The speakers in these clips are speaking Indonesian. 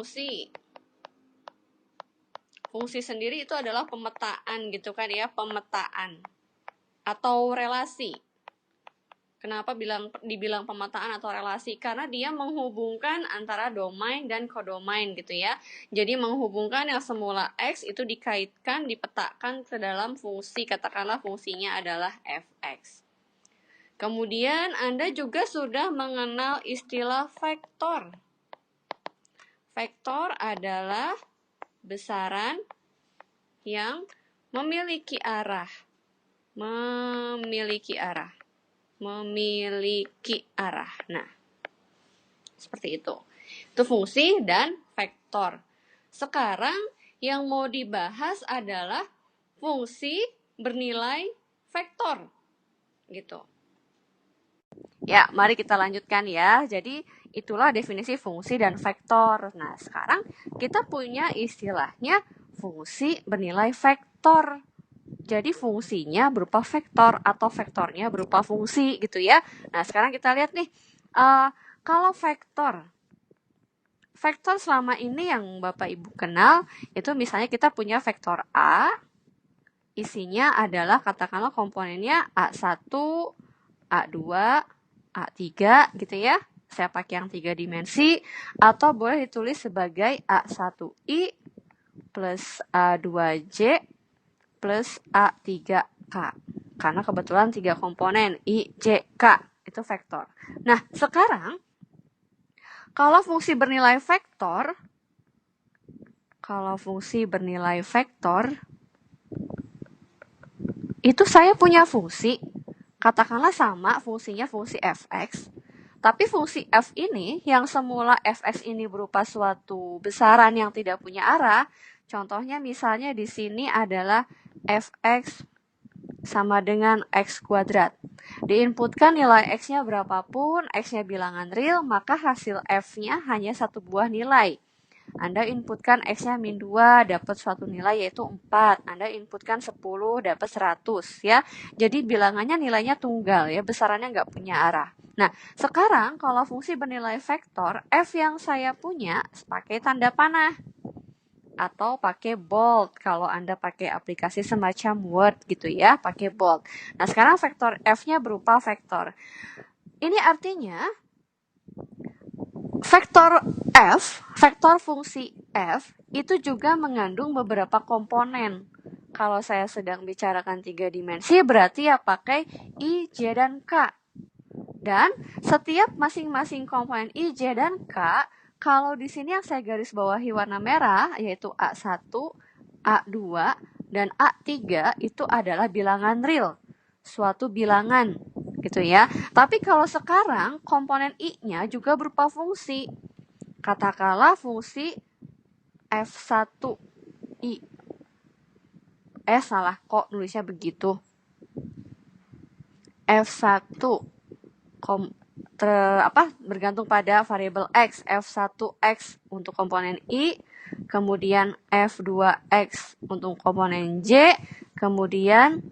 fungsi. Fungsi sendiri itu adalah pemetaan gitu kan ya, pemetaan atau relasi. Kenapa dibilang pemetaan atau relasi? Karena dia menghubungkan antara domain dan kodomain gitu ya. Jadi menghubungkan yang semula X itu dikaitkan, dipetakan ke dalam fungsi, katakanlah fungsinya adalah fx. Kemudian Anda juga sudah mengenal istilah vektor. Vektor adalah besaran yang memiliki arah. Nah, seperti itu. Itu fungsi dan vektor. Sekarang yang mau dibahas adalah fungsi bernilai vektor. Gitu. Ya, mari kita lanjutkan ya. Jadi, itulah definisi fungsi dan vektor. Nah, sekarang kita punya istilahnya fungsi bernilai vektor. Jadi fungsinya berupa vektor atau vektornya berupa fungsi gitu ya. Nah sekarang kita lihat nih, kalau vektor selama ini yang Bapak Ibu kenal, itu misalnya kita punya vektor A, isinya adalah katakanlah komponennya A1, A2, A3 gitu ya. Saya pakai yang 3 dimensi, atau boleh ditulis sebagai A1I plus A2J plus A3K. Karena kebetulan 3 komponen, I, J, K. Itu vektor. Nah, sekarang, kalau fungsi bernilai vektor, itu saya punya fungsi, katakanlah sama fungsinya fungsi fx, tapi fungsi f ini, yang semula fx ini berupa suatu besaran yang tidak punya arah, contohnya misalnya di sini adalah fx sama dengan x kuadrat. Diinputkan nilai x-nya berapapun, x-nya bilangan real, maka hasil f-nya hanya satu buah nilai. Anda inputkan x-nya min 2, dapat suatu nilai yaitu 4. Anda inputkan 10, dapat 100 ya. Jadi bilangannya nilainya tunggal ya, besarannya nggak punya arah. Nah, sekarang kalau fungsi bernilai vektor, f yang saya punya pakai tanda panah atau pakai bold kalau Anda pakai aplikasi semacam Word gitu ya, pakai bold. Nah, sekarang vektor f-nya berupa vektor. Ini artinya vektor fungsi f itu juga mengandung beberapa komponen. Kalau saya sedang bicarakan 3 dimensi, berarti ya pakai I, J, dan K. Dan setiap masing-masing komponen I, J, dan K, kalau di sini yang saya garis bawahi warna merah, yaitu A1, A2, dan A3, itu adalah bilangan real. Suatu bilangan, gitu ya. Tapi kalau sekarang, komponen I-nya juga berupa fungsi. Katakanlah fungsi F1I. Salah, kok nulisnya begitu. F1 bergantung pada variabel X, F1X untuk komponen I, kemudian F2X untuk komponen J, kemudian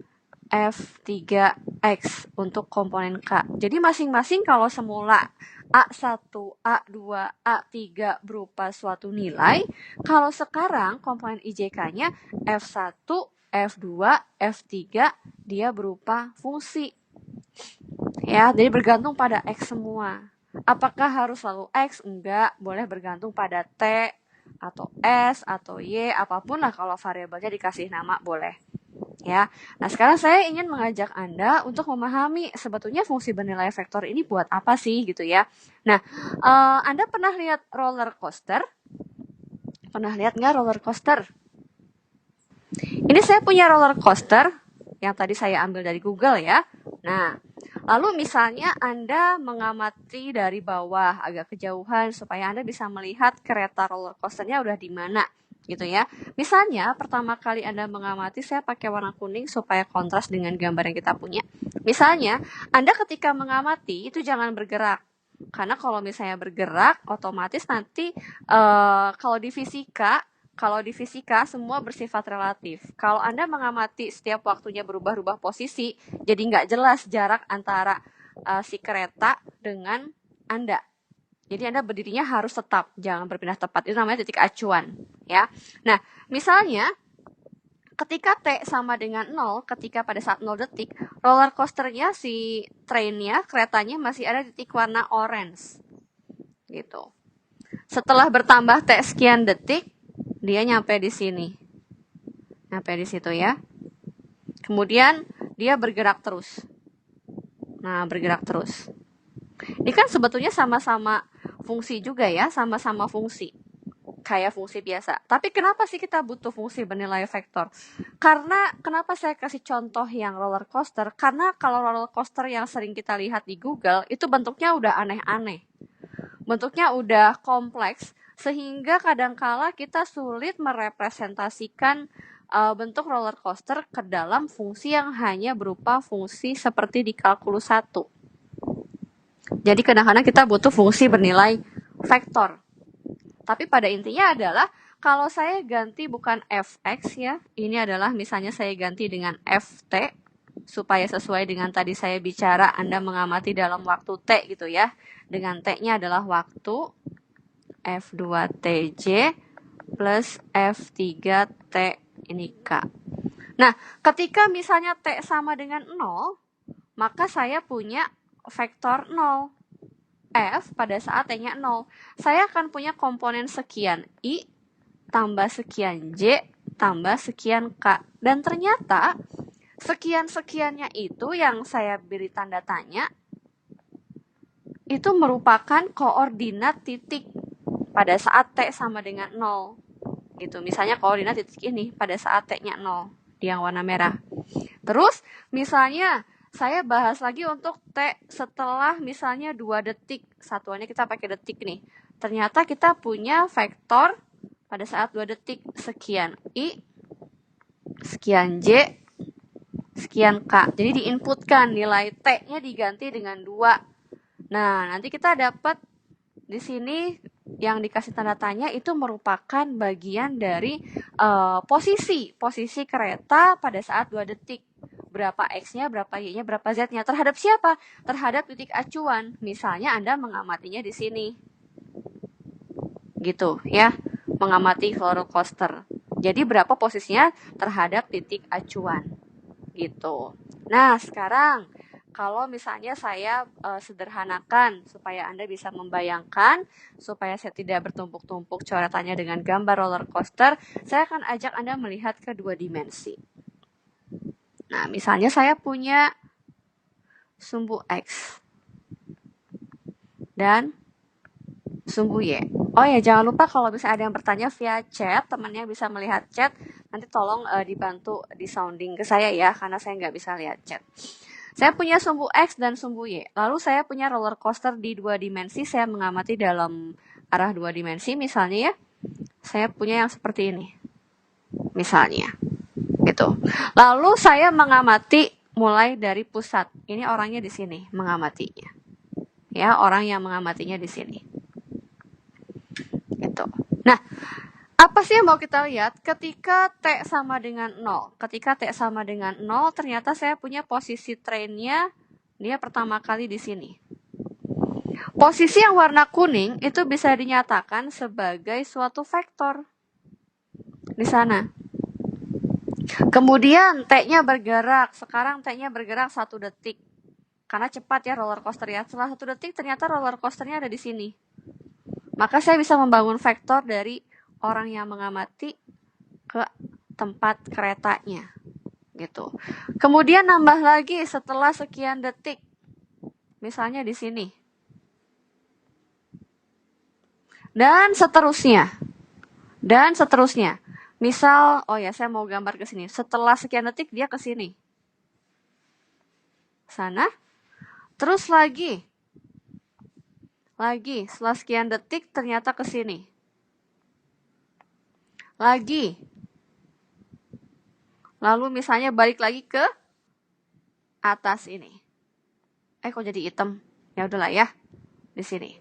F3X untuk komponen K. Jadi masing-masing kalau semula A1, A2, A3 berupa suatu nilai, kalau sekarang komponen IJK-nya F1, F2, F3, dia berupa fungsi. Ya, jadi bergantung pada X semua. Apakah harus selalu X? Enggak, boleh bergantung pada T, atau S, atau Y, apapun lah kalau variabelnya dikasih nama boleh. Ya, nah sekarang saya ingin mengajak Anda untuk memahami sebetulnya fungsi bernilai vektor ini buat apa sih gitu ya. Nah, Anda pernah lihat roller coaster? Pernah lihat nggak roller coaster? Ini saya punya roller coaster yang tadi saya ambil dari Google ya. Nah, lalu misalnya Anda mengamati dari bawah agak kejauhan supaya Anda bisa melihat kereta roller coasternya udah di mana gitu ya. Misalnya pertama kali Anda mengamati, saya pakai warna kuning supaya kontras dengan gambar yang kita punya. Misalnya, Anda ketika mengamati itu jangan bergerak. Karena kalau misalnya bergerak, otomatis nanti kalau di fisika semua bersifat relatif. Kalau Anda mengamati setiap waktunya berubah-ubah posisi, jadi nggak jelas jarak antara si kereta dengan Anda. Jadi Anda berdirinya harus tetap, jangan berpindah tempat. Itu namanya titik acuan, ya. Nah, misalnya ketika T sama dengan 0, ketika pada saat 0 detik, roller coasternya si trainnya, keretanya masih ada di titik warna orange. Gitu. Setelah bertambah T sekian detik, dia nyampe di sini. Nyampe di situ ya. Kemudian dia bergerak terus. Nah, bergerak terus. Ini kan sebetulnya sama-sama fungsi juga ya, sama-sama fungsi. Kayak fungsi biasa. Tapi kenapa sih kita butuh fungsi bernilai vektor? Karena kenapa saya kasih contoh yang roller coaster? Karena kalau roller coaster yang sering kita lihat di Google, itu bentuknya udah aneh-aneh. Bentuknya udah kompleks, sehingga kadangkala kita sulit merepresentasikan bentuk roller coaster ke dalam fungsi yang hanya berupa fungsi seperti di kalkulus 1. Jadi kadang-kadang kita butuh fungsi bernilai vektor. Tapi pada intinya adalah kalau saya ganti bukan fx ya, ini adalah misalnya saya ganti dengan ft, supaya sesuai dengan tadi saya bicara Anda mengamati dalam waktu T gitu ya. Dengan T-nya adalah waktu, F2TJ plus F3T ini K. Nah, ketika misalnya T sama dengan 0, maka saya punya vektor 0. F pada saat T-nya 0. Saya akan punya komponen sekian I tambah sekian J tambah sekian K. Dan ternyata sekian-sekiannya itu yang saya beri tanda tanya itu merupakan koordinat titik pada saat T sama dengan 0. Gitu. Misalnya koordinat titik ini pada saat T-nya 0 di yang warna merah. Terus misalnya saya bahas lagi untuk T setelah misalnya 2 detik. Satuannya kita pakai detik nih. Ternyata kita punya vektor pada saat 2 detik. Sekian I, sekian J, sekian K. Jadi diinputkan nilai T-nya diganti dengan 2. Nah, nanti kita dapat di sini yang dikasih tanda tanya itu merupakan bagian dari posisi kereta pada saat 2 detik. Berapa X-nya, berapa Y-nya, berapa Z-nya. Terhadap siapa? Terhadap titik acuan. Misalnya Anda mengamatinya di sini. Gitu ya, mengamati roller coaster. Jadi berapa posisinya terhadap titik acuan. Gitu. Nah, sekarang kalau misalnya saya sederhanakan supaya Anda bisa membayangkan, supaya saya tidak bertumpuk-tumpuk coretannya dengan gambar roller coaster, saya akan ajak Anda melihat ke 2 dimensi. Nah, misalnya saya punya sumbu X dan sumbu Y. Oh ya, jangan lupa kalau misalnya ada yang bertanya via chat, temannya bisa melihat chat, nanti tolong dibantu di sounding ke saya ya, karena saya nggak bisa lihat chat. Saya punya sumbu X dan sumbu Y. Lalu saya punya roller coaster di 2 dimensi, saya mengamati dalam arah 2 dimensi misalnya ya. Saya punya yang seperti ini. Misalnya. Gitu. Lalu saya mengamati mulai dari pusat. Ini orangnya di sini mengamatinya. Ya, orang yang mengamatinya di sini. Gitu. Nah, apa sih yang mau kita lihat? Ketika T sama dengan 0. Ketika T sama dengan 0, ternyata saya punya posisi trainnya, dia pertama kali di sini. Posisi yang warna kuning itu bisa dinyatakan sebagai suatu vektor. Di sana. Kemudian T-nya bergerak. Sekarang T-nya bergerak 1 detik. Karena cepat ya roller coaster ya. Setelah 1 detik ternyata roller coasternya ada di sini. Maka saya bisa membangun vektor dari orang yang mengamati ke tempat keretanya. Gitu. Kemudian nambah lagi setelah sekian detik. Misalnya di sini. Dan seterusnya. Dan seterusnya. Misal, oh ya saya mau gambar ke sini. Setelah sekian detik dia ke sini. Sana. Terus lagi. Setelah sekian detik ternyata ke sini. Lagi. Lalu misalnya balik lagi ke atas ini. Kok jadi hitam? Ya udahlah ya. Di sini.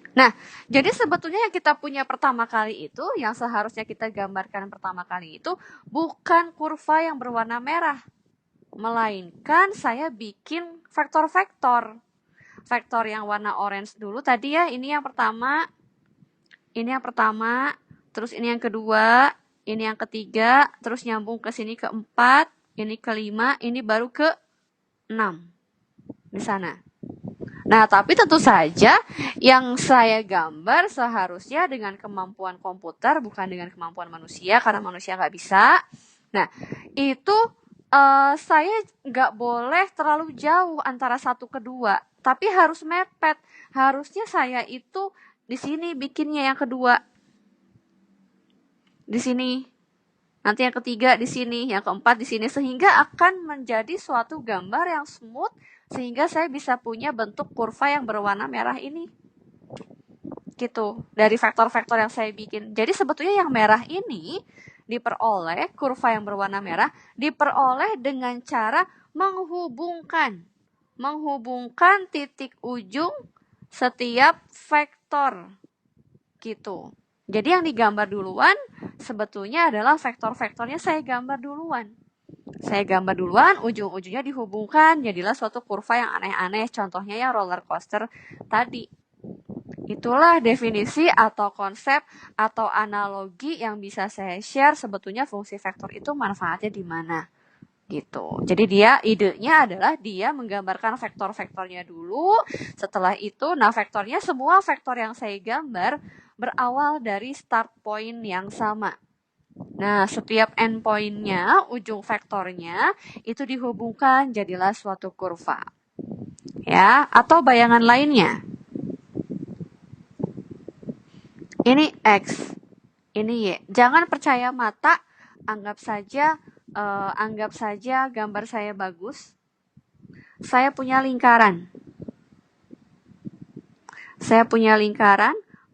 Nah, jadi sebetulnya yang kita punya pertama kali itu, yang seharusnya kita gambarkan pertama kali itu, bukan kurva yang berwarna merah. Melainkan saya bikin vektor-vektor. vektor yang warna orange dulu tadi ya. Ini yang pertama, terus ini yang kedua, ini yang ketiga, terus nyambung ke sini ke 4, ini ke 5, ini baru ke 6 di sana. Nah, tapi tentu saja yang saya gambar seharusnya dengan kemampuan komputer, bukan dengan kemampuan manusia, karena manusia nggak bisa. Nah, itu saya nggak boleh terlalu jauh antara satu ke dua, tapi harus mepet. Harusnya saya itu di sini bikinnya yang kedua. Di sini. Nanti yang ketiga di sini, yang keempat di sini, sehingga akan menjadi suatu gambar yang smooth, sehingga saya bisa punya bentuk kurva yang berwarna merah ini. Gitu, dari vektor-vektor yang saya bikin. Jadi sebetulnya yang merah ini diperoleh, kurva yang berwarna merah, diperoleh dengan cara menghubungkan titik ujung setiap vektor. Gitu. Jadi yang digambar duluan sebetulnya adalah vektor-vektornya saya gambar duluan. Ujung-ujungnya dihubungkan, jadilah suatu kurva yang aneh-aneh. Contohnya yang roller coaster tadi. Itulah definisi atau konsep atau analogi yang bisa saya share. Sebetulnya fungsi vektor itu manfaatnya di mana? Gitu. Jadi idenya adalah dia menggambarkan vektor-vektornya dulu. Setelah itu, vektornya semua vektor yang saya gambar berawal dari start point yang sama. Nah, setiap endpoint-nya, ujung vektornya, itu dihubungkan jadilah suatu kurva. Ya, atau bayangan lainnya. Ini X, ini Y. Jangan percaya mata, anggap saja gambar saya bagus. Saya punya lingkaran.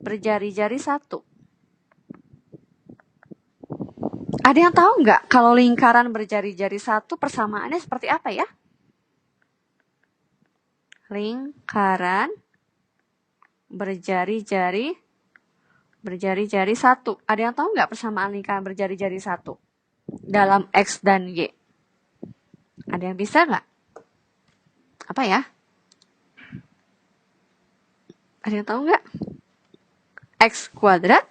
Berjari-jari 1. Ada yang tahu nggak kalau lingkaran berjari-jari 1 persamaannya seperti apa ya? Lingkaran berjari-jari 1. Ada yang tahu nggak persamaan lingkaran berjari-jari 1 dalam X dan Y? Ada yang bisa nggak? Apa ya? Ada yang tahu nggak? X kuadrat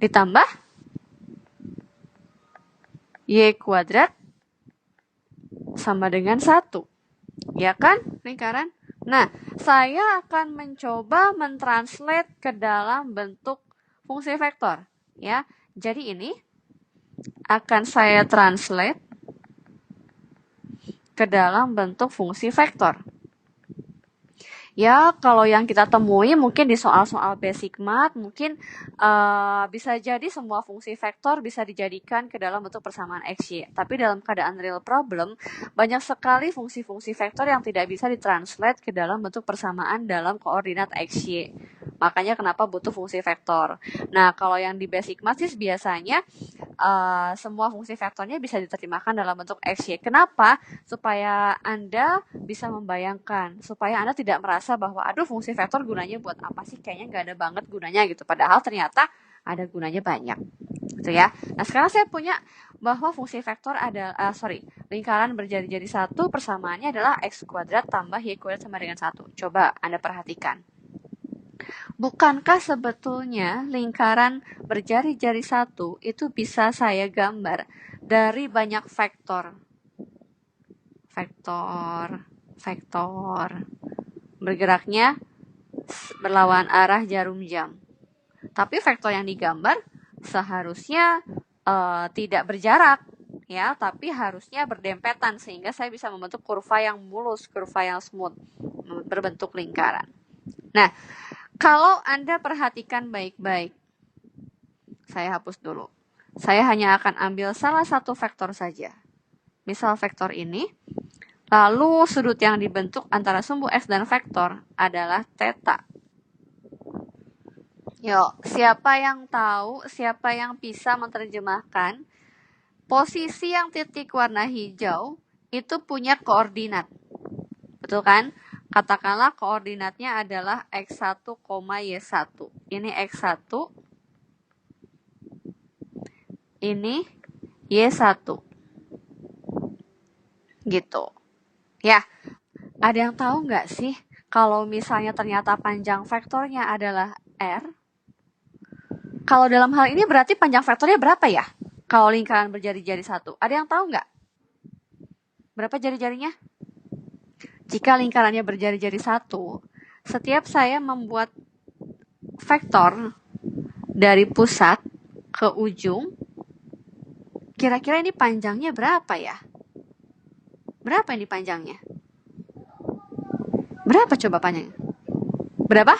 ditambah Y kuadrat sama dengan 1. Ya kan, lingkaran? Nah, saya akan mencoba mentranslate ke dalam bentuk fungsi vektor. Ya, jadi ini akan saya translate ke dalam bentuk fungsi vektor. Ya, kalau yang kita temui mungkin di soal-soal basic math, mungkin bisa jadi semua fungsi vektor bisa dijadikan ke dalam bentuk persamaan X, Y. Tapi dalam keadaan real problem, banyak sekali fungsi-fungsi vektor yang tidak bisa ditranslate ke dalam bentuk persamaan dalam koordinat X, Y. Makanya kenapa butuh fungsi vektor. Nah, kalau yang di basic math sih biasanya semua fungsi vektornya bisa diterjemahkan dalam bentuk X, Y. Kenapa? Supaya Anda bisa membayangkan, supaya Anda tidak merasa bahwa aduh fungsi vektor gunanya buat apa sih, kayaknya nggak ada banget gunanya gitu, padahal ternyata ada gunanya banyak gitu ya. Nah, sekarang saya punya bahwa fungsi vektor ada lingkaran berjari-jari 1 persamaannya adalah X kuadrat tambah Y kuadrat sama dengan 1. Coba Anda perhatikan. Bukankah sebetulnya lingkaran berjari-jari 1 itu bisa saya gambar dari banyak vektor bergeraknya berlawan arah jarum jam. Tapi vektor yang digambar seharusnya tidak berjarak, ya, tapi harusnya berdempetan sehingga saya bisa membentuk kurva yang mulus, kurva yang smooth, berbentuk lingkaran. Nah, kalau Anda perhatikan baik-baik, saya hapus dulu. Saya hanya akan ambil salah satu vektor saja. Misal vektor ini, lalu sudut yang dibentuk antara sumbu X dan vektor adalah theta. Yuk, siapa yang tahu, siapa yang bisa menerjemahkan posisi yang titik warna hijau itu punya koordinat? Betul kan? Katakanlah koordinatnya adalah X1, Y1. Ini X1, ini Y1. Gitu. Ya, ada yang tahu nggak sih Kalau misalnya ternyata panjang vektornya adalah R, kalau dalam hal ini berarti panjang vektornya berapa ya? Kalau lingkaran berjari-jari satu. Ada yang tahu nggak? Berapa jari-jarinya? Jika lingkarannya berjari-jari satu, setiap saya membuat vektor dari pusat ke ujung, kira-kira ini panjangnya berapa ya? Berapa ini panjangnya? Berapa coba panjangnya? Berapa?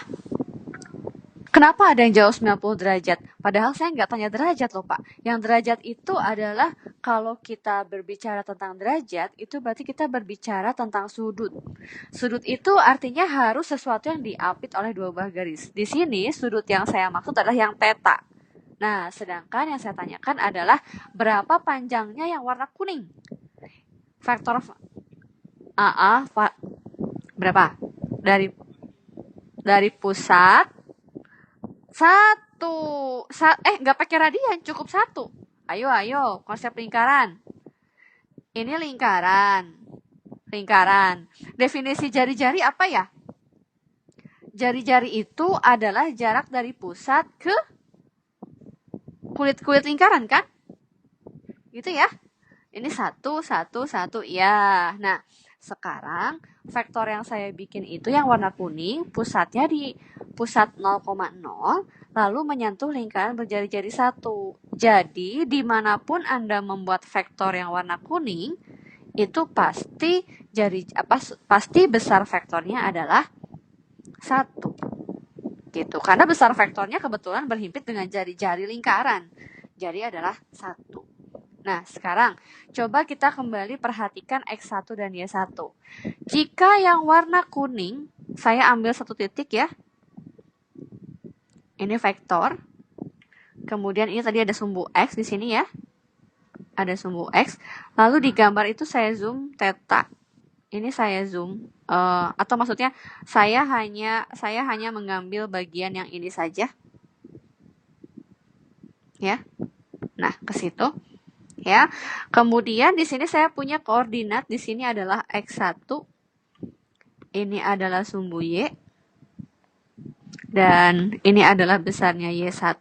Kenapa ada yang jauh 90 derajat? Padahal saya nggak tanya derajat loh, Pak. Yang derajat itu adalah kalau kita berbicara tentang derajat, itu berarti kita berbicara tentang sudut. Sudut itu artinya harus sesuatu yang diapit oleh dua buah garis. Di sini sudut yang saya maksud adalah yang theta. Nah, sedangkan yang saya tanyakan adalah berapa panjangnya yang warna kuning? Vektor berapa? Dari pusat satu. Nggak pakai radian, cukup satu. Ayo, konsep lingkaran. Ini lingkaran. Definisi jari-jari apa ya? Jari-jari itu adalah jarak dari pusat ke kulit-kulit lingkaran, kan? Gitu ya. Ini satu. Ya. Nah, sekarang vektor yang saya bikin itu yang warna kuning, pusatnya di pusat 0,0, lalu menyentuh lingkaran berjari-jari satu. Jadi, dimanapun Anda membuat vektor yang warna kuning, itu pasti besar vektornya adalah 1. Gitu. Karena besar vektornya kebetulan berhimpit dengan jari-jari lingkaran. Jadi adalah 1. Nah, sekarang coba kita kembali perhatikan X1 dan Y1. Jika yang warna kuning, saya ambil satu titik ya. Ini vektor. Kemudian ini tadi ada sumbu X di sini ya. Ada sumbu X. Lalu di gambar itu saya zoom theta. Ini saya zoom. Atau maksudnya saya hanya mengambil bagian yang ini saja. Ya. Nah, ke situ. Ya. Kemudian di sini saya punya koordinat, di sini adalah X1. Ini adalah sumbu Y. Dan ini adalah besarnya Y1,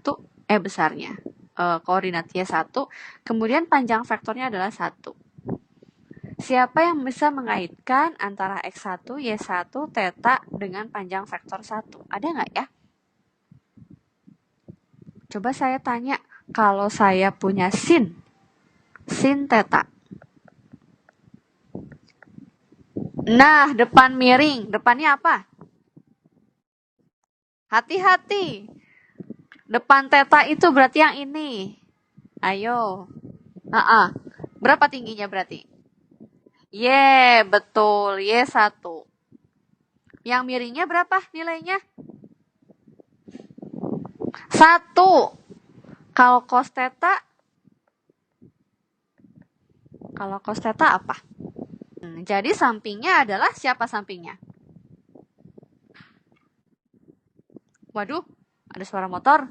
koordinat Y1. Kemudian panjang vektornya adalah 1. Siapa yang bisa mengaitkan antara X1, Y1, theta dengan panjang vektor 1? Ada nggak ya? Coba saya tanya, kalau saya punya sin theta. Nah, depan miring. Depannya apa? Hati-hati. Depan theta itu berarti yang ini. Ayo. Berapa tingginya berarti? Betul. Y1. Yang miringnya berapa nilainya? 1. Kalau cos theta? Kalau cos theta apa? Jadi sampingnya adalah siapa sampingnya? Waduh, ada suara motor.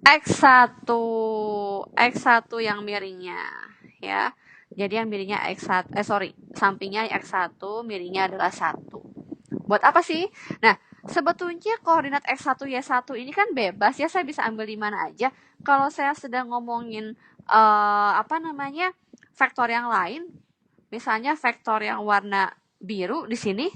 X1 yang miringnya ya. Jadi yang miringnya sampingnya X1, miringnya adalah 1. Buat apa sih? Nah, sebetulnya koordinat X1, Y1 ini kan bebas ya, saya bisa ambil di mana aja. Kalau saya sedang ngomongin vektor yang lain, misalnya vektor yang warna biru di sini,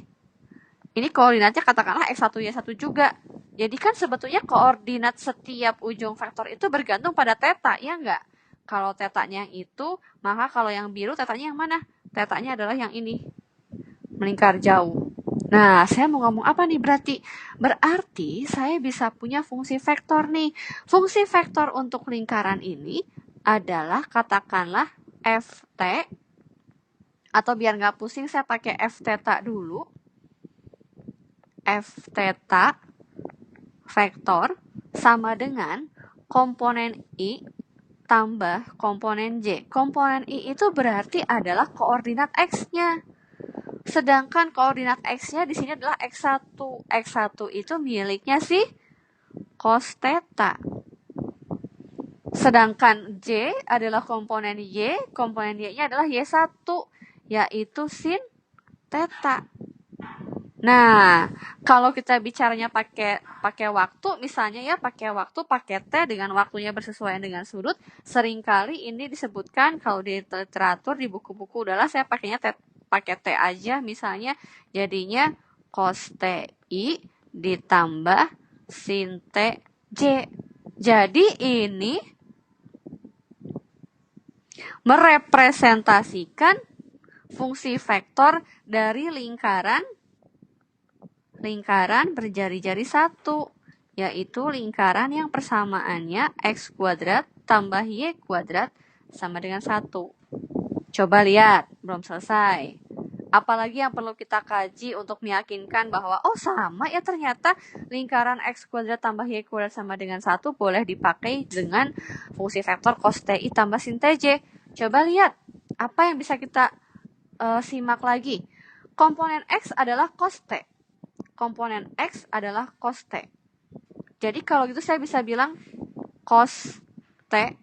ini koordinatnya katakanlah X1, Y1 juga. Jadi kan sebetulnya koordinat setiap ujung vektor itu bergantung pada theta, ya enggak? Kalau tetanya yang itu, maka kalau yang biru tetanya yang mana? Tetanya adalah yang ini, melingkar jauh. Nah, saya mau ngomong apa nih berarti? Berarti saya bisa punya fungsi vektor nih. Fungsi vektor untuk lingkaran ini adalah katakanlah Ft, atau biar nggak pusing saya pakai F theta dulu. F theta vektor sama dengan komponen I tambah komponen J. Komponen I itu berarti adalah koordinat X-nya. Sedangkan koordinat X-nya di sini adalah X1. X1 itu miliknya si cos theta. Sedangkan J adalah komponen Y Y-nya adalah Y1, yaitu sin theta. Nah, kalau kita bicaranya pakai waktu, misalnya ya pakai T dengan waktunya bersesuaian dengan sudut, seringkali ini disebutkan kalau di literatur di buku-buku udahlah saya pakai T aja misalnya jadinya cos TI ditambah sin TJ. Jadi ini merepresentasikan fungsi vektor dari lingkaran berjari-jari 1, yaitu lingkaran yang persamaannya x kuadrat tambah y kuadrat sama dengan 1. Coba lihat, belum selesai. Apalagi yang perlu kita kaji untuk meyakinkan bahwa oh sama ya ternyata lingkaran x kuadrat tambah y kuadrat sama dengan 1 boleh dipakai dengan fungsi vektor cos TI tambah sin TJ. Coba lihat, apa yang bisa kita simak lagi? Komponen x adalah cos T. Komponen X adalah cos T. Jadi kalau gitu saya bisa bilang cos T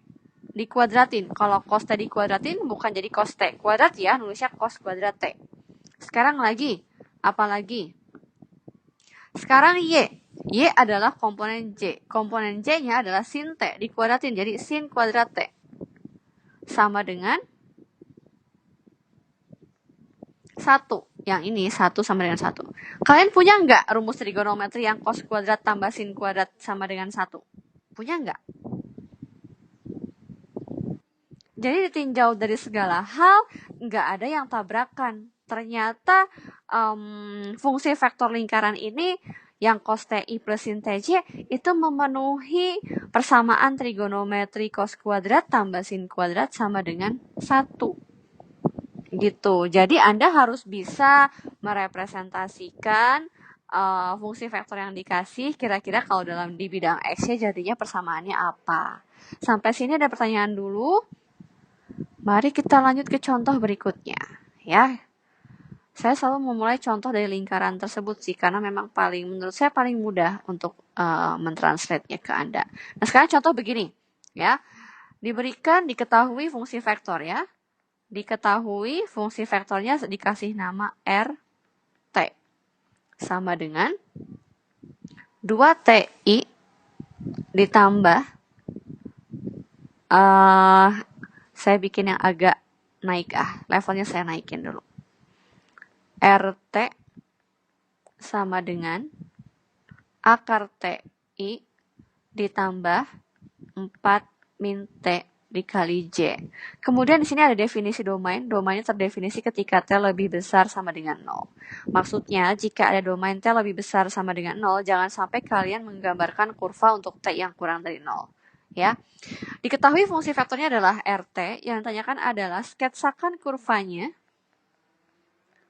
dikuadratin. Kalau cos T dikuadratin bukan jadi cos T kuadrat ya, nulisnya cos kuadrat T. Sekarang lagi, apa lagi? Sekarang Y. Y adalah komponen J. Komponen J-nya adalah sin T dikuadratin, jadi sin kuadrat T. Sama dengan 1. Yang ini 1 sama dengan 1. Kalian punya nggak rumus trigonometri yang cos kuadrat tambah sin kuadrat sama dengan 1? Punya nggak? Jadi ditinjau dari segala hal, nggak ada yang tabrakan. Ternyata fungsi vektor lingkaran ini yang cos TI plus sin TJ itu memenuhi persamaan trigonometri cos kuadrat tambah sin kuadrat sama dengan 1. Gitu. Jadi Anda harus bisa merepresentasikan fungsi vektor yang dikasih kira-kira kalau di bidang X-nya jadinya persamaannya apa. Sampai sini ada pertanyaan dulu. Mari kita lanjut ke contoh berikutnya. Ya, saya selalu memulai contoh dari lingkaran tersebut sih, karena memang menurut saya paling mudah untuk mentranslate-nya ke Anda. Nah, sekarang contoh begini, ya. Diketahui fungsi vektor ya. Diketahui fungsi vektornya dikasih nama RT sama dengan 2TI ditambah saya bikin yang agak naik levelnya saya naikin dulu. RT sama dengan akar TI ditambah 4 min T dikali J. Kemudian di sini ada definisi domain. Domainnya terdefinisi ketika T lebih besar sama dengan 0. Maksudnya, jika ada domain T lebih besar sama dengan 0, jangan sampai kalian menggambarkan kurva untuk T yang kurang dari 0. Ya. Diketahui fungsi vektornya adalah RT, yang ditanyakan adalah sketsakan kurvanya.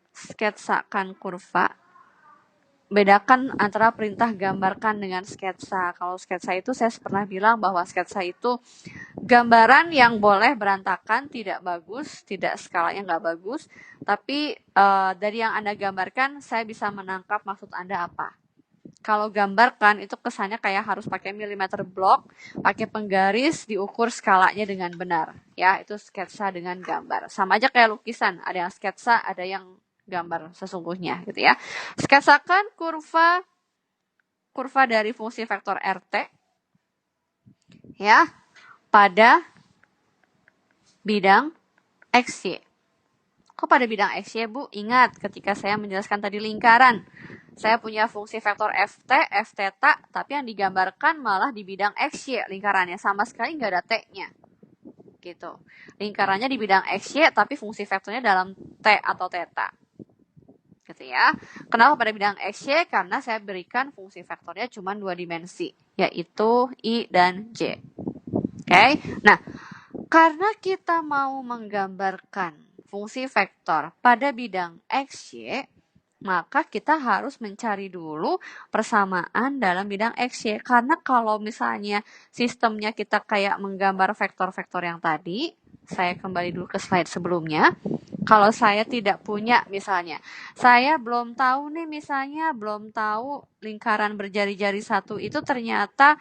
Sketsakan kurva. Bedakan antara perintah gambarkan dengan sketsa. Kalau sketsa itu saya pernah bilang bahwa sketsa itu gambaran yang boleh berantakan, tidak bagus, tidak skalanya nggak bagus, tapi dari yang Anda gambarkan saya bisa menangkap maksud Anda apa. Kalau gambarkan itu kesannya kayak harus pakai milimeter block, pakai penggaris, diukur skalanya dengan benar. Ya, itu sketsa dengan gambar. Sama aja kayak lukisan, ada yang sketsa, ada yang gambar sesungguhnya gitu ya. Sketsakan kurva dari fungsi vektor RT ya pada bidang XY. Kok pada bidang XY, Bu? Ingat ketika saya menjelaskan tadi lingkaran. Saya punya fungsi vektor FT, F theta, tapi yang digambarkan malah di bidang XY lingkarannya. Sama sekali nggak ada T-nya. Gitu. Lingkarannya di bidang XY, tapi fungsi vektornya dalam T atau theta. Gitu ya. Kenapa pada bidang XY? Karena saya berikan fungsi vektornya cuma 2 dimensi, yaitu I dan J. Oke? Nah, karena kita mau menggambarkan fungsi vektor pada bidang XY, maka kita harus mencari dulu persamaan dalam bidang XY. Karena kalau misalnya sistemnya kita kayak menggambar vektor-vektor yang tadi, saya kembali dulu ke slide sebelumnya. Kalau saya tidak punya misalnya, saya belum tahu lingkaran berjari-jari 1 itu ternyata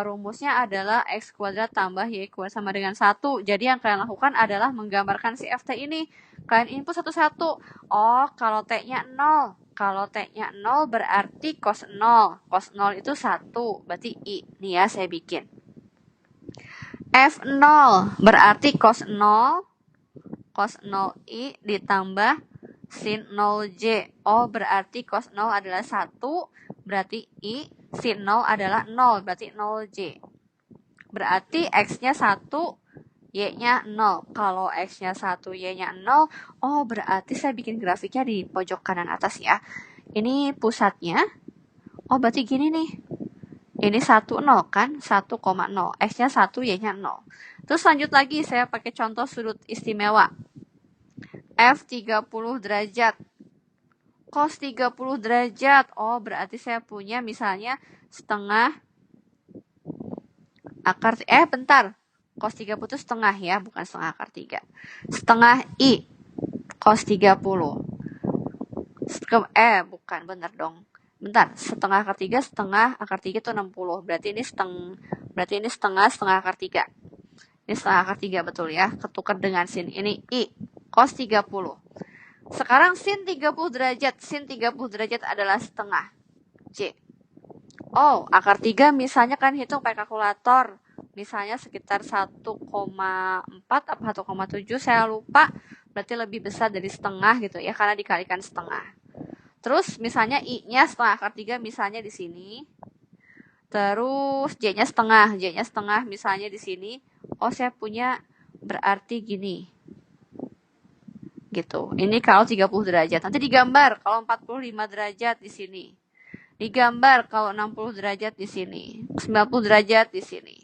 rumusnya adalah x kuadrat tambah y kuadrat sama dengan 1. Jadi yang kalian lakukan adalah menggambarkan si FT ini. Kalian input satu-satu. Oh, kalau T-nya 0, Kalau T-nya 0 berarti cos 0. Cos 0 itu 1, berarti I. Nih ya, saya bikin. F0 berarti cos 0 I ditambah sin 0J. Oh, berarti cos 0 adalah 1, berarti I, sin 0 adalah 0, berarti 0J. Berarti X-nya 1, Y-nya 0. Kalau X-nya 1, Y-nya 0, oh berarti saya bikin grafiknya di pojok kanan atas ya. Ini pusatnya, oh berarti gini nih. Ini 1, 0 kan? 1,0. X-nya 1, Y-nya 0. Terus lanjut lagi, saya pakai contoh sudut istimewa. F 30 derajat. Cos 30 derajat. Oh, berarti saya punya misalnya setengah akar... bentar. Cos 30 itu setengah ya, bukan setengah akar 3. Setengah I. Cos 30. Bukan, benar dong. Bentar, setengah akar 3, setengah akar 3 itu 60. Berarti ini setengah akar 3. Ini setengah akar 3 betul ya. Ketukar dengan sin. Ini I. Cos 30. Sekarang sin 30 derajat. Sin 30 derajat adalah setengah J. Oh, akar 3 misalnya kan hitung pakai kalkulator. Misalnya sekitar 1,4 atau 1,7, saya lupa. Berarti lebih besar dari setengah gitu ya, karena dikalikan setengah. Terus misalnya I-nya setengah akar 3 misalnya di sini. Terus J-nya setengah misalnya di sini. Oh, saya punya berarti gini. Gitu. Ini kalau 30 derajat. Nanti digambar kalau 45 derajat di sini. Digambar kalau 60 derajat di sini. 90 derajat di sini.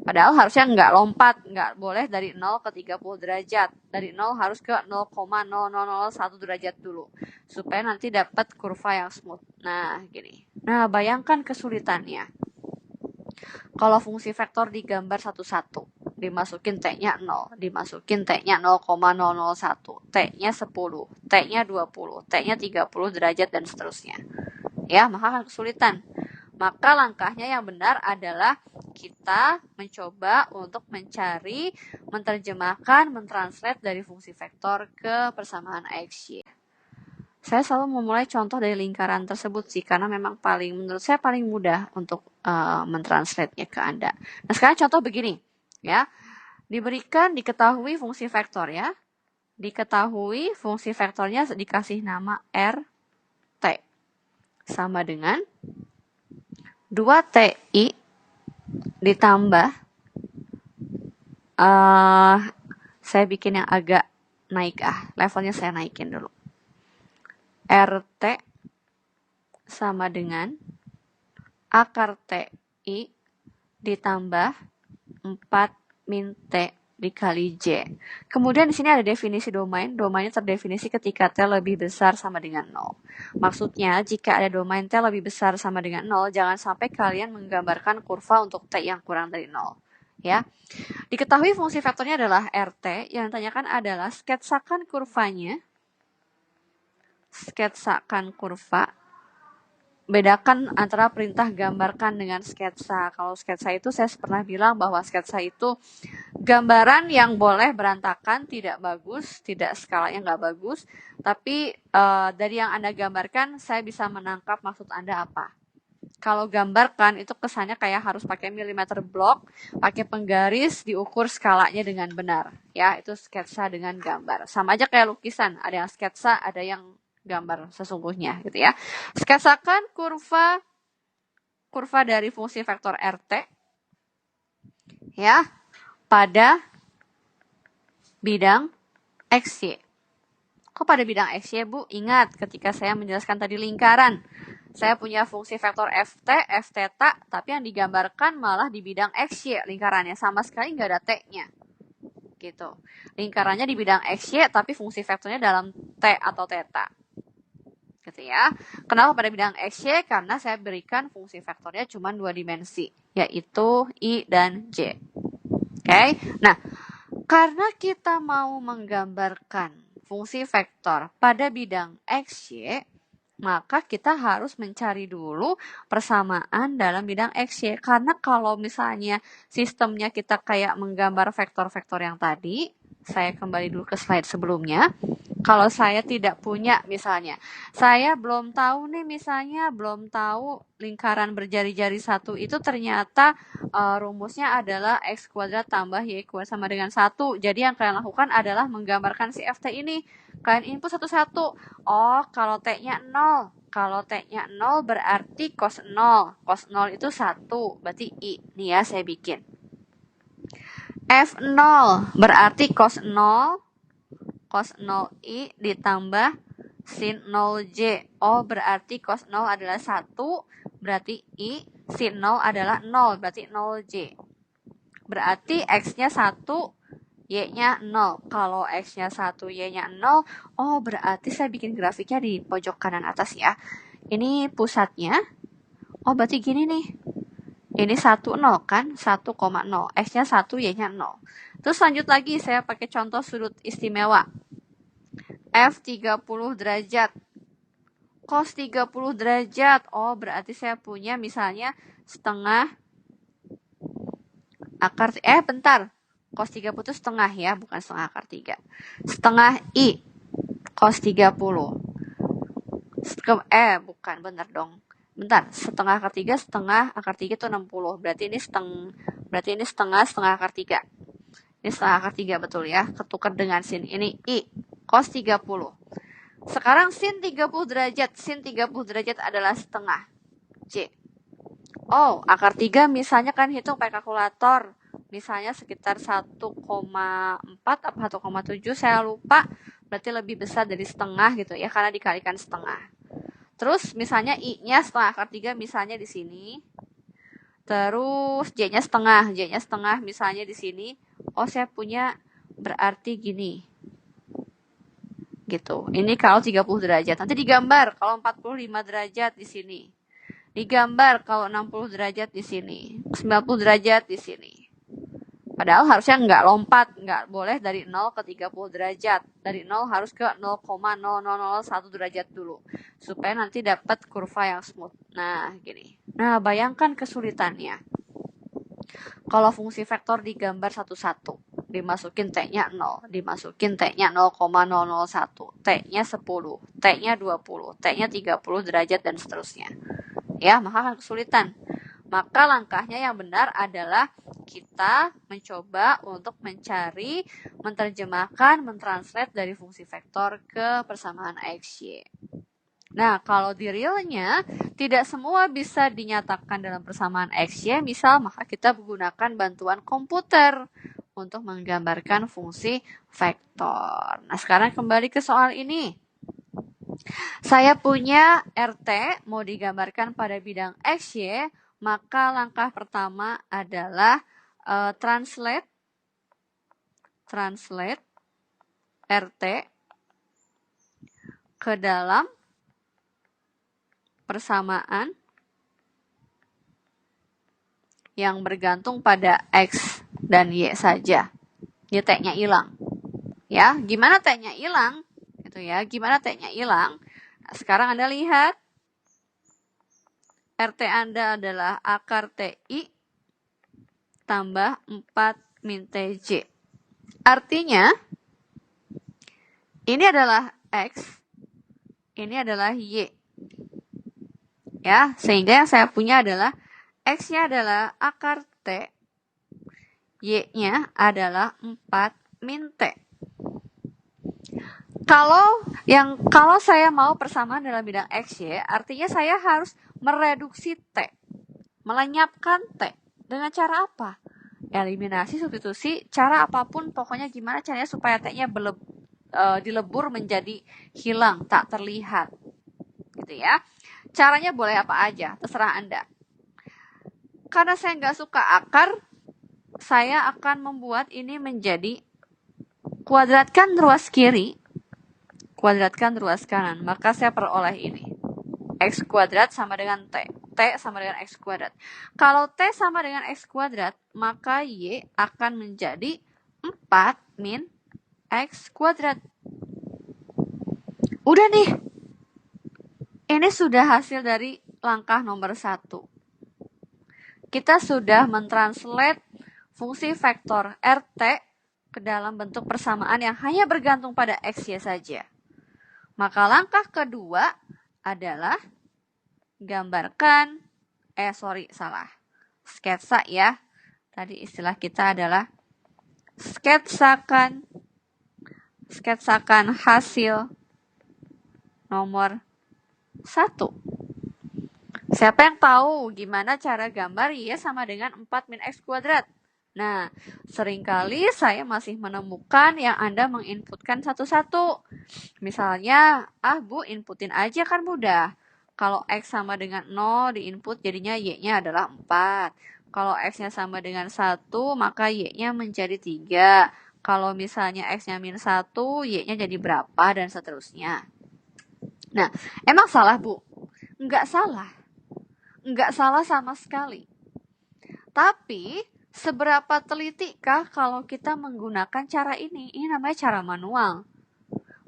Padahal harusnya nggak lompat, nggak boleh dari 0 ke 30 derajat. Dari 0 harus ke 0,0001 derajat dulu. Supaya nanti dapat kurva yang smooth. Nah, gini. Nah, bayangkan kesulitannya. Kalau fungsi vektor digambar satu-satu. Dimasukin T-nya 0. Dimasukin T-nya 0,001. T-nya 10. T-nya 20. T-nya 30 derajat dan seterusnya. Ya, maka akan kesulitan. Maka langkahnya yang benar adalah kita mencoba untuk mencari, menerjemahkan, mentranslate dari fungsi vektor ke persamaan X, Y. Saya selalu memulai contoh dari lingkaran tersebut sih, karena memang menurut saya paling mudah untuk mentranslate-nya ke Anda. Nah, sekarang contoh begini, ya. Diketahui fungsi vektor ya. Diketahui fungsi vektornya dikasih nama RT. Sama dengan 2TI ditambah, saya bikin yang agak naik levelnya saya naikin dulu. RT sama dengan akar TI ditambah 4 min T dikali J. Kemudian di sini ada definisi domain. Domainnya terdefinisi ketika T lebih besar sama dengan 0. Maksudnya, jika ada domain T lebih besar sama dengan 0, jangan sampai kalian menggambarkan kurva untuk T yang kurang dari 0. Ya. Diketahui fungsi vektornya adalah RT. Yang ditanyakan adalah sketsakan kurvanya. Sketsakan kurva. Bedakan antara perintah gambarkan dengan sketsa. Kalau sketsa itu saya pernah bilang bahwa sketsa itu gambaran yang boleh berantakan, tidak bagus, tidak skalanya nggak bagus. Tapi dari yang Anda gambarkan, saya bisa menangkap maksud Anda apa. Kalau gambarkan itu kesannya kayak harus pakai milimeter block, pakai penggaris, diukur skalanya dengan benar. Ya, itu sketsa dengan gambar. Sama aja kayak lukisan, ada yang sketsa, ada yang gambar sesungguhnya gitu ya. Sketsakan kurva dari fungsi vektor RT ya pada bidang XY. Kok pada bidang XY, Bu? Ingat ketika saya menjelaskan tadi lingkaran. Saya punya fungsi vektor FT, F theta, tapi yang digambarkan malah di bidang XY lingkarannya. Sama sekali nggak ada T-nya. Gitu. Lingkarannya di bidang XY, tapi fungsi vektornya dalam T atau theta. Gitu ya. Kenapa pada bidang XY? Karena saya berikan fungsi vektornya cuma 2 dimensi, yaitu I dan J. Oke. Nah, karena kita mau menggambarkan fungsi vektor pada bidang XY, maka kita harus mencari dulu persamaan dalam bidang XY. Karena kalau misalnya sistemnya kita kayak menggambar vektor-vektor yang tadi, Saya kembali dulu ke slide sebelumnya. Kalau saya tidak punya misalnya, saya belum tahu nih misalnya, belum tahu lingkaran berjari-jari satu itu ternyata rumusnya adalah X kuadrat tambah Y kuadrat sama dengan 1. Jadi yang kalian lakukan adalah menggambarkan si FT ini. Kalian input satu-satu. Oh, kalau T-nya 0. Kalau T-nya 0 berarti cos 0. Cos 0 itu 1, berarti I. Nih ya, saya bikin. F0 berarti cos 0 I ditambah sin 0J. Oh, berarti cos 0 adalah 1, berarti I, sin 0 adalah 0, berarti 0J. Berarti X-nya 1, Y-nya 0. Kalau X-nya 1, Y-nya 0, oh berarti saya bikin grafiknya di pojok kanan atas ya. Ini pusatnya. Oh, berarti gini nih. Ini 1, 0 kan? 1,0. X-nya 1, Y-nya 0. Terus lanjut lagi, saya pakai contoh sudut istimewa. F 30 derajat. Cos 30 derajat. Oh, berarti saya punya misalnya setengah akar... bentar. Cos 30 itu setengah ya, bukan setengah akar 3. Setengah I. Cos 30. Bukan, benar dong. Bentar, setengah akar 3, setengah akar 3 itu 60. Berarti ini setengah akar 3. Ini setengah akar 3 betul ya. Ketukar dengan sin. Ini I. Cos 30. Sekarang sin 30 derajat. Sin 30 derajat adalah setengah. J. Oh, akar 3 misalnya kan hitung pakai kalkulator. Misalnya sekitar 1,4 atau 1,7. Saya lupa. Berarti lebih besar dari setengah gitu ya. Karena dikalikan setengah. Terus misalnya I-nya setengah akar 3 misalnya di sini. Terus J-nya setengah. J-nya setengah misalnya di sini. Oh, saya punya berarti gini. Gitu. Ini kalau 30 derajat. Nanti digambar kalau 45 derajat di sini. Digambar kalau 60 derajat di sini. 90 derajat di sini. Padahal harusnya nggak lompat. Nggak boleh dari 0 ke 30 derajat. Dari 0 harus ke 0,0001 derajat dulu. Supaya nanti dapat kurva yang smooth. Nah, gini. Nah, bayangkan kesulitannya. Kalau fungsi vektor digambar satu-satu, dimasukin T-nya 0, dimasukin T-nya 0,001, T-nya 10, T-nya 20, T-nya 30 derajat, dan seterusnya. Ya, maka akan kesulitan. Maka langkahnya yang benar adalah kita mencoba untuk mencari, menerjemahkan, mentranslate dari fungsi vektor ke persamaan X, Y. Nah, kalau di realnya, tidak semua bisa dinyatakan dalam persamaan X, Y, misal, maka kita menggunakan bantuan komputer untuk menggambarkan fungsi vektor. Nah, sekarang kembali ke soal ini. Saya punya RT, mau digambarkan pada bidang X, Y, maka langkah pertama adalah translate RT ke dalam persamaan yang bergantung pada X dan Y saja. Ya, T-nya hilang. Ya, gimana T-nya hilang? Gitu ya, gimana T-nya hilang? Nah, sekarang Anda lihat RT Anda adalah akar TI tambah 4 min TJ. Artinya ini adalah X, ini adalah Y. Ya, sehingga yang saya punya adalah X-nya adalah akar T, Y-nya adalah 4 min T. Kalau saya mau persamaan dalam bidang X, Y, artinya saya harus mereduksi T, melenyapkan T. Dengan cara apa? Eliminasi, substitusi, cara apapun, pokoknya gimana caranya supaya T-nya dilebur menjadi hilang, tak terlihat. Gitu ya. Caranya boleh apa aja, terserah Anda. Karena saya nggak suka akar, saya akan membuat ini menjadi kuadratkan ruas kiri, kuadratkan ruas kanan. Maka saya peroleh ini. X kuadrat sama dengan T. T sama dengan X kuadrat. Kalau T sama dengan X kuadrat, maka Y akan menjadi 4 min X kuadrat. Udah nih. Ini sudah hasil dari langkah nomor 1. Kita sudah mentranslate fungsi vektor RT ke dalam bentuk persamaan yang hanya bergantung pada X-Y saja. Maka langkah kedua adalah gambarkan, sketsa ya. Tadi istilah kita adalah sketsakan hasil nomor 1. Siapa yang tahu gimana cara gambar Y sama dengan 4 min X kuadrat? Nah, seringkali saya masih menemukan yang Anda menginputkan satu-satu. Misalnya, Bu, inputin aja kan mudah. Kalau X sama dengan 0, diinput jadinya Y-nya adalah 4. Kalau X-nya sama dengan 1, maka Y-nya menjadi 3. Kalau misalnya X-nya min 1, Y-nya jadi berapa, dan seterusnya. Nah, emang salah, Bu? Enggak salah. Enggak salah sama sekali. Tapi, seberapa telitikah kalau kita menggunakan cara ini? Ini namanya cara manual.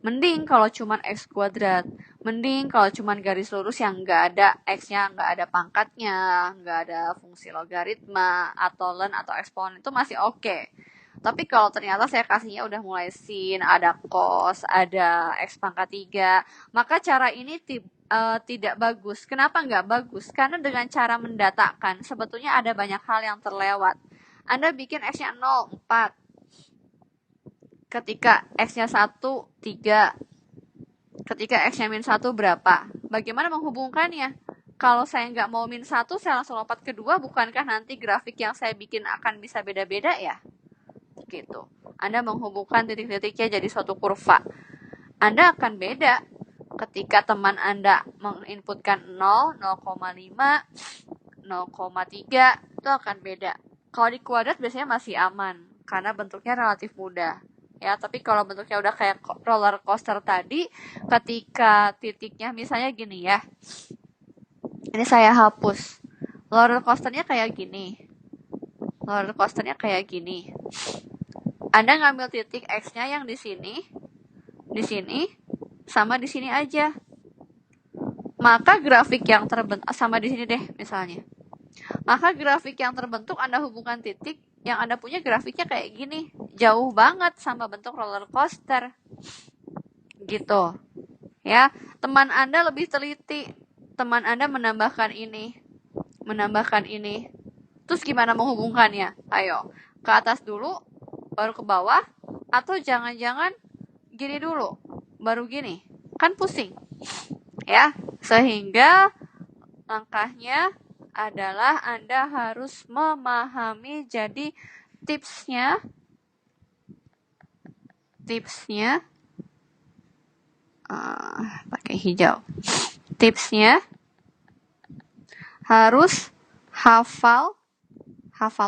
Mending kalau cuma X kuadrat. Mending kalau cuma garis lurus yang nggak ada X-nya, nggak ada pangkatnya, nggak ada fungsi logaritma, atau ln, atau eksponen, itu masih oke. Tapi kalau ternyata saya kasihnya udah mulai sin, ada cos, ada X pangkat 3, maka cara ini tidak bagus. Kenapa nggak bagus? Karena dengan cara mendatakan, sebetulnya ada banyak hal yang terlewat. Anda bikin X-nya 0, 4. Ketika X-nya 1, 3. Ketika X-nya min 1 berapa? Bagaimana menghubungkannya? Kalau saya nggak mau min 1, saya langsung lompat ke 2, bukankah nanti grafik yang saya bikin akan bisa beda-beda ya? Gitu. Anda menghubungkan titik-titiknya jadi suatu kurva. Anda akan beda ketika teman Anda menginputkan 0, 0,5, 0,3, itu akan beda. Kalau di kuadrat biasanya masih aman, karena bentuknya relatif mudah. Ya, tapi kalau bentuknya udah kayak roller coaster tadi, ketika titiknya misalnya gini ya. Ini saya hapus. Roller coasternya kayak gini. Anda ngambil titik X-nya yang di sini, sama di sini aja. Maka grafik yang terbentuk, sama di sini deh misalnya. Maka grafik yang terbentuk Anda hubungkan titik, yang Anda punya grafiknya kayak gini. Jauh banget sama bentuk roller coaster. Gitu. Ya, teman Anda lebih teliti. Teman Anda menambahkan ini. Terus gimana menghubungkannya? Ayo, ke atas dulu, baru ke bawah, atau jangan-jangan gini dulu, baru gini. Kan pusing. Ya, sehingga langkahnya adalah Anda harus memahami. Jadi tipsnya pakai hijau. Tipsnya harus hafal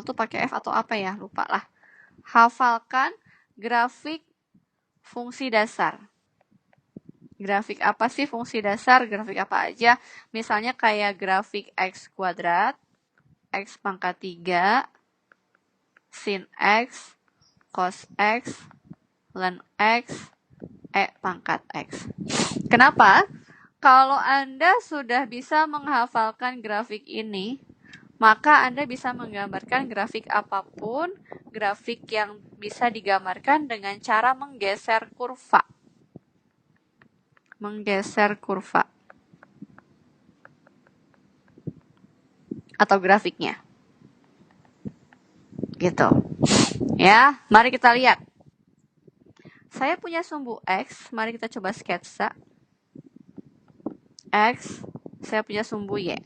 tuh pakai F atau apa ya, lupa lah. Hafalkan grafik fungsi dasar. Grafik apa sih fungsi dasar? Grafik apa aja? Misalnya kayak grafik X kuadrat, X pangkat 3, sin X, cos X, ln X, E pangkat X. Kenapa? Kalau Anda sudah bisa menghafalkan grafik ini, maka Anda bisa menggambarkan grafik apapun, grafik yang bisa digambarkan dengan cara menggeser kurva. Atau grafiknya. Gitu. Ya, mari kita lihat. Saya punya sumbu X, mari kita coba sketsa. X, saya punya sumbu Y.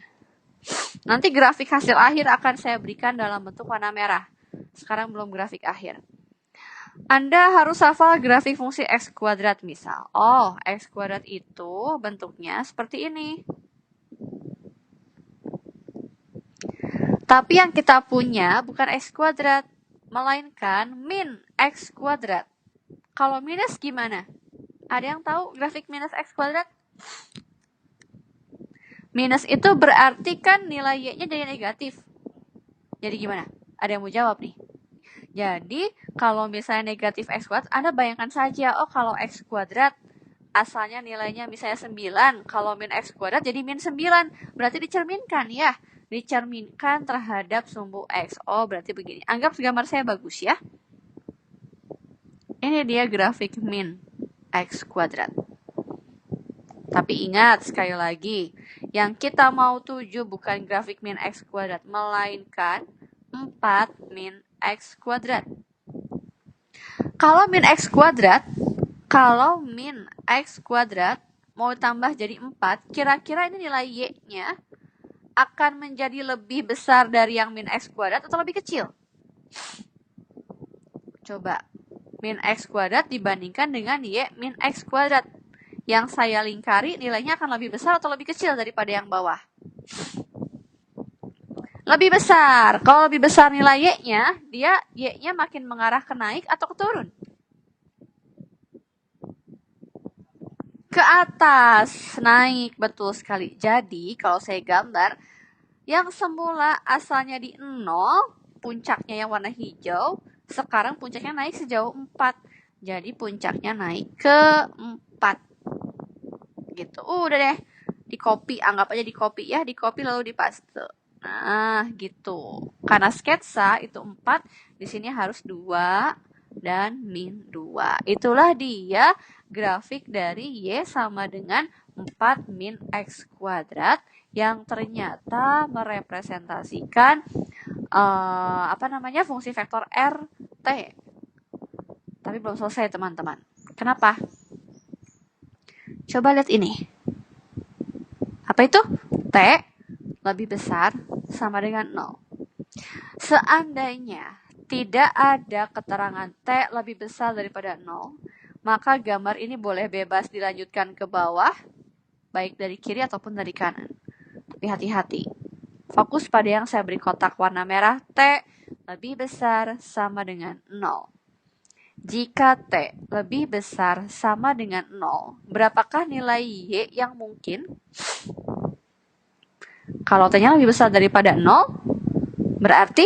Nanti grafik hasil akhir akan saya berikan dalam bentuk warna merah. Sekarang belum grafik akhir. Anda harus hafal grafik fungsi X kuadrat misal. Oh, X kuadrat itu bentuknya seperti ini. Tapi yang kita punya bukan X kuadrat, melainkan min X kuadrat. Kalau minus gimana? Ada yang tahu grafik minus X kuadrat? Minus itu berarti kan nilai Y-nya jadi negatif. Jadi gimana? Ada yang mau jawab nih? Jadi, kalau misalnya negatif X kuadrat, Anda bayangkan saja, oh kalau X kuadrat asalnya nilainya misalnya 9, kalau min X kuadrat jadi min 9. Berarti dicerminkan ya. Dicerminkan terhadap sumbu X. Oh, berarti begini. Anggap gambar saya bagus ya. Ini dia grafik min X kuadrat. Tapi ingat sekali lagi, yang kita mau tuju bukan grafik min X kuadrat, melainkan 4 min X kuadrat. Kalau min X kuadrat mau tambah jadi 4, kira-kira ini nilai Y-nya akan menjadi lebih besar dari yang min X kuadrat atau lebih kecil? Coba, min X kuadrat dibandingkan dengan Y min X kuadrat. Yang saya lingkari nilainya akan lebih besar atau lebih kecil daripada yang bawah? Lebih besar. Kalau lebih besar nilai Y-nya, Y-nya makin mengarah ke naik atau ke turun? Ke atas, naik, betul sekali. Jadi, kalau saya gambar, yang semula asalnya di 0, puncaknya yang warna hijau, sekarang puncaknya naik sejauh 4. Jadi, puncaknya naik ke 4. Gitu. Udah deh. Di copy, anggap aja di copy ya. Di copy lalu dipaste. Nah, gitu. Karena sketsa itu 4, di sini harus 2 dan min 2. Itulah dia grafik dari Y sama dengan 4 min X kuadrat yang ternyata merepresentasikan fungsi vektor RT. Tapi belum selesai teman-teman. Kenapa? Coba lihat ini. Apa itu? T lebih besar sama dengan 0. Seandainya tidak ada keterangan T lebih besar daripada 0, maka gambar ini boleh bebas dilanjutkan ke bawah, baik dari kiri ataupun dari kanan. Tapi hati-hati. Fokus pada yang saya beri kotak warna merah, T lebih besar sama dengan 0. Jika T lebih besar sama dengan 0, berapakah nilai Y yang mungkin? Kalau T-nya lebih besar daripada 0, berarti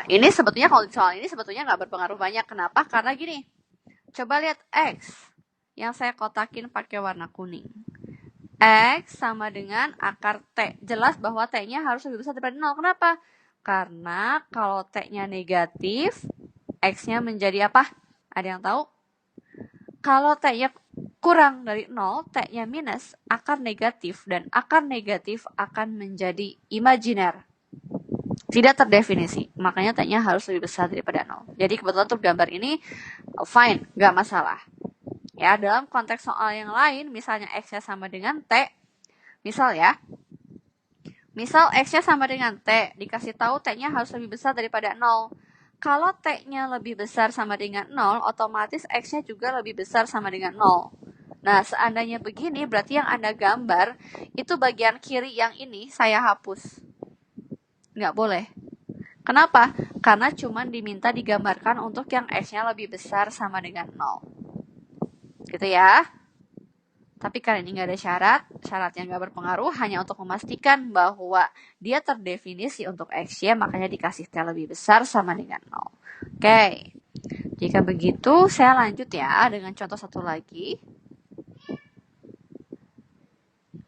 ini sebetulnya kalau soal ini sebetulnya nggak berpengaruh banyak. Kenapa? Karena gini. Coba lihat X yang saya kotakin pakai warna kuning. X sama dengan akar T. Jelas bahwa T-nya harus lebih besar daripada 0. Kenapa? Karena kalau T-nya negatif, X-nya menjadi apa? Ada yang tahu? Kalau T-nya kurang dari 0, T-nya minus, akar negatif. Dan akar negatif akan menjadi imajiner. Tidak terdefinisi. Makanya T-nya harus lebih besar daripada 0. Jadi kebetulan untuk gambar ini, fine, nggak masalah. Ya, dalam konteks soal yang lain, misalnya X-nya sama dengan T, misal X-nya sama dengan T, dikasih tahu T-nya harus lebih besar daripada 0. Kalau T-nya lebih besar sama dengan 0, otomatis X-nya juga lebih besar sama dengan 0. Nah, seandainya begini, berarti yang Anda gambar, itu bagian kiri yang ini saya hapus. Nggak boleh. Kenapa? Karena cuma diminta digambarkan untuk yang X-nya lebih besar sama dengan 0. Gitu ya. Tapi kali ini nggak ada syaratnya nggak berpengaruh, hanya untuk memastikan bahwa dia terdefinisi untuk X-Y, makanya dikasih T lebih besar sama dengan 0. Oke, jika begitu saya lanjut ya dengan contoh satu lagi.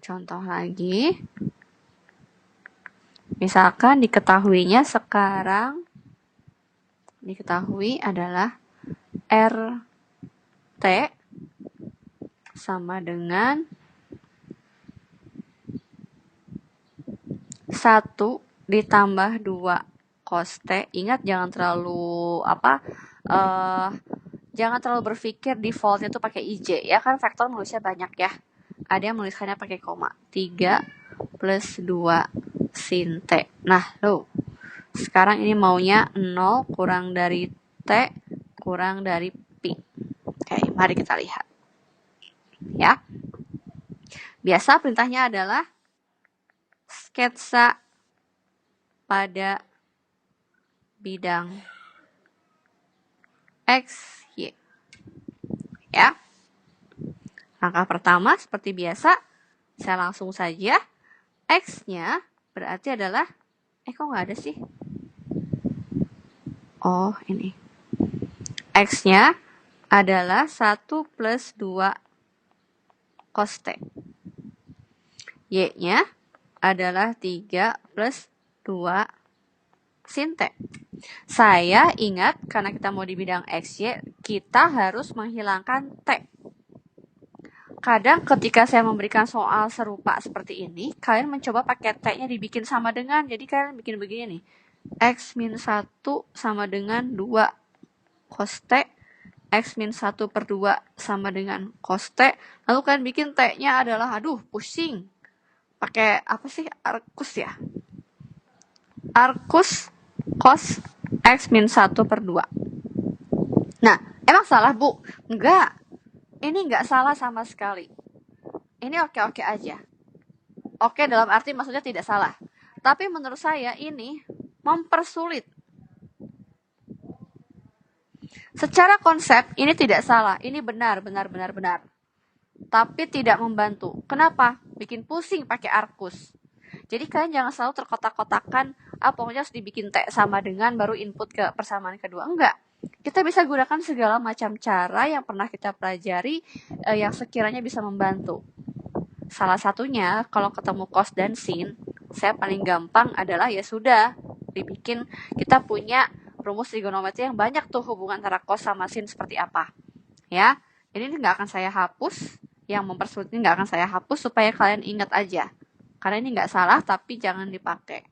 Contoh lagi. Misalkan diketahui adalah RT sama dengan 1 ditambah 2 cos T. Ingat jangan terlalu berpikir defaultnya tuh pakai IJ ya, kan vektor nulisnya banyak ya. Ada yang menuliskannya pakai koma. 3 plus 2 sin T. Nah, sekarang ini maunya 0 kurang dari T kurang dari Pi. Oke, mari kita lihat. Ya. Biasa perintahnya adalah sketsa pada bidang X, Y. Ya. Langkah pertama seperti biasa, saya langsung saja. X-nya berarti adalah, kok nggak ada sih? Oh, ini. X-nya adalah 1 plus 2 cos T. Y-nya adalah 3 plus 2 sin T. Saya ingat karena kita mau di bidang XY, kita harus menghilangkan T. Kadang ketika saya memberikan soal serupa seperti ini, kalian mencoba pakai T-nya dibikin sama dengan, jadi kalian bikin begini nih. X min 1 sama dengan 2 cos T, X min 1 per 2 sama dengan cos T, lalu kalian bikin T-nya adalah, aduh pusing. Pakai apa sih, arcus ya? Arcus cos X min 1 per 2. Nah, emang salah Bu? Enggak. Ini enggak salah sama sekali. Ini oke-oke aja. Oke dalam arti maksudnya tidak salah. Tapi menurut saya ini mempersulit. Secara konsep ini tidak salah. Ini benar. Tapi tidak membantu. Kenapa? Bikin pusing pakai arcus. Jadi kalian jangan selalu terkotak-kotakan, pokoknya harus dibikin T sama dengan baru input ke persamaan kedua. Enggak. Kita bisa gunakan segala macam cara yang pernah kita pelajari yang sekiranya bisa membantu. Salah satunya kalau ketemu cos dan sin, saya paling gampang adalah ya sudah dibikin, kita punya rumus trigonometri yang banyak tuh hubungan antara cos sama sin seperti apa. Ya, ini nggak akan saya hapus, yang mempersulit ini nggak akan saya hapus supaya kalian ingat aja. Karena ini nggak salah tapi jangan dipakai.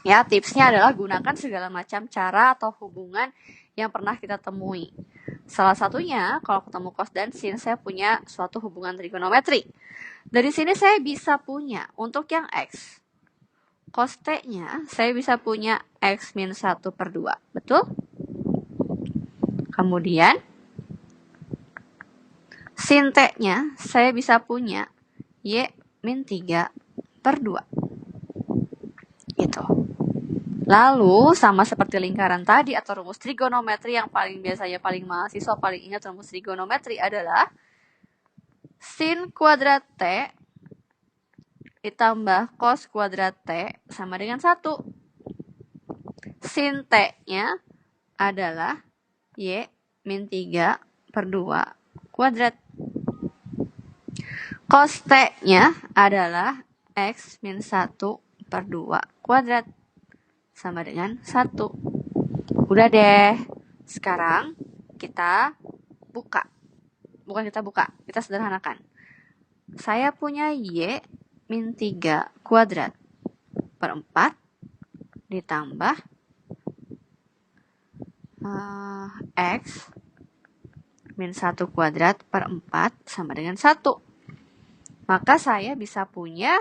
Ya, tipsnya adalah gunakan segala macam cara atau hubungan yang pernah kita temui. Salah satunya, kalau ketemu cos dan sin, saya punya suatu hubungan trigonometri. Dari sini saya bisa punya, untuk yang X, cos T-nya, saya bisa punya X min 1 per 2. Betul? Kemudian, sin T-nya, saya bisa punya Y min 3 per 2. Gitu. Lalu, sama seperti lingkaran tadi atau rumus trigonometri yang biasanya mahasiswa paling ingat rumus trigonometri adalah sin kuadrat T ditambah cos kuadrat T sama dengan 1. Sin T-nya adalah Y min 3 per 2 kuadrat. Cos T-nya adalah X min 1 per 2 kuadrat. Sama dengan 1. Udah deh. Sekarang kita buka. Bukan kita buka, kita sederhanakan. Saya punya Y min 3 kuadrat per 4 ditambah X min 1 kuadrat per 4 sama dengan 1. Maka saya bisa punya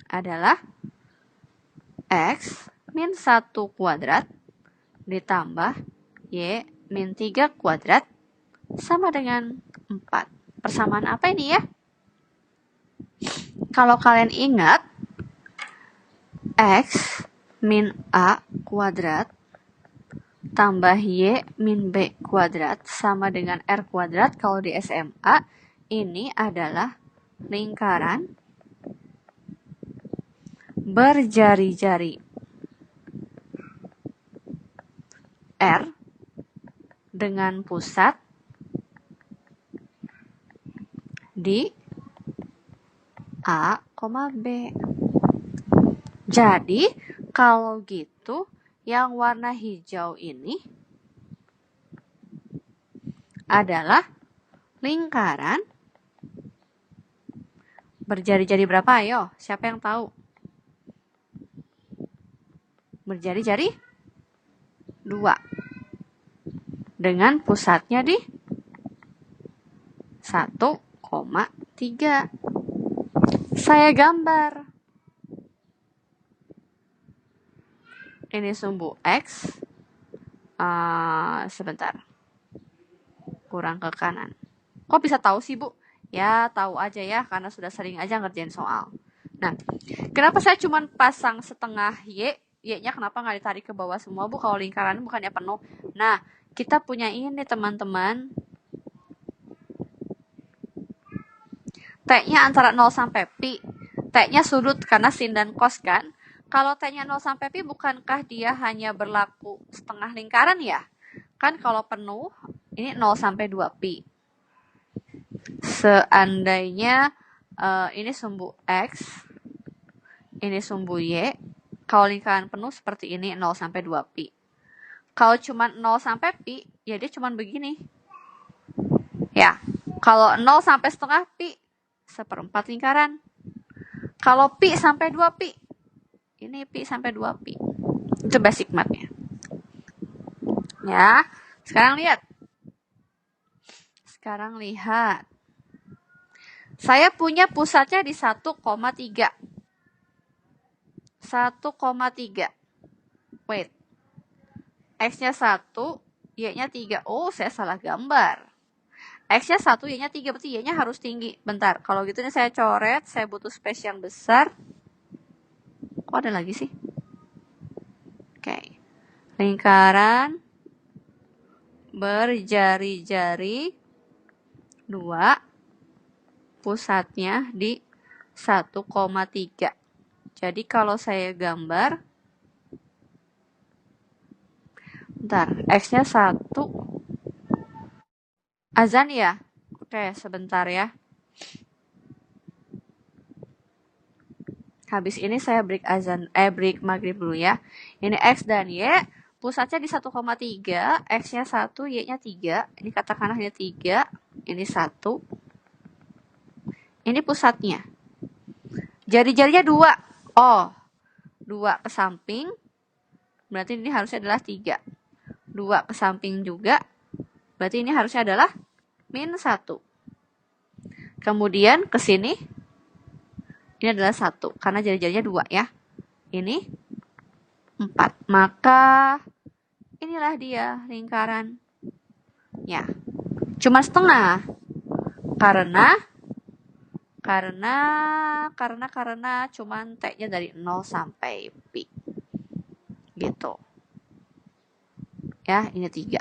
adalah X min 1 kuadrat ditambah Y min 3 kuadrat sama dengan 4. Persamaan apa ini ya? Kalau kalian ingat, X min A kuadrat tambah Y min B kuadrat sama dengan R kuadrat kalau di SMA, ini adalah lingkaran berjari-jari R dengan pusat di A, B. Jadi, kalau gitu, yang warna hijau ini adalah lingkaran berjari-jari berapa? Ayo, siapa yang tahu? Berjari-jari 2. Dengan pusatnya di 1,3. Saya gambar. Ini sumbu X. Sebentar. Kurang ke kanan. Kok bisa tahu sih, Bu? Ya, tahu aja ya, karena sudah sering aja ngerjain soal. Nah, kenapa saya cuma pasang setengah Y? Y-nya kenapa nggak ditarik ke bawah semua, Bu? Kalau lingkaran bukannya penuh. Nah, kita punya ini, teman-teman. T-nya antara 0 sampai pi. T-nya sudut karena sin dan cos kan. Kalau T-nya 0 sampai pi, bukankah dia hanya berlaku setengah lingkaran ya? Kan kalau penuh, ini 0 sampai 2 pi. Seandainya ini sumbu X, ini sumbu Y, Kalau lingkaran penuh seperti ini 0 sampai 2 pi. Kalau cuma 0 sampai pi, ya dia cuma begini. Ya, kalau 0 sampai setengah pi, 1/4 lingkaran. Kalau pi sampai 2 pi, ini pi sampai 2 pi. Itu basic math-nya. Ya, sekarang lihat. Saya punya pusatnya di 1,3. 1,3. Wait. X-nya 1, Y-nya 3. Oh, saya salah gambar. X-nya 1, Y-nya 3. Berarti Y-nya harus tinggi. Bentar, kalau gitu nih saya coret. Saya butuh space yang besar. Kok ada lagi sih? Oke. Lingkaran berjari-jari 2. Pusatnya di 1,3. Jadi kalau saya gambar, bentar, X-nya 1. Azan ya? Oke, sebentar ya. Habis ini saya break maghrib dulu ya. Ini X dan Y, pusatnya di 1,3, X-nya 1, Y-nya 3. Ini katakanlah ini 3, ini 1. Ini pusatnya. Jari-jarinya 2. Oh, 2 ke samping, berarti ini harusnya adalah 3. 2 ke samping juga, berarti ini harusnya adalah -1. Kemudian ke sini, ini adalah 1, karena jari-jarinya 2 ya. Ini 4. Maka inilah dia lingkaran. Ya, cuma setengah. Karena cuman T-nya dari 0 sampai pi. Gitu. Ya, ini 3.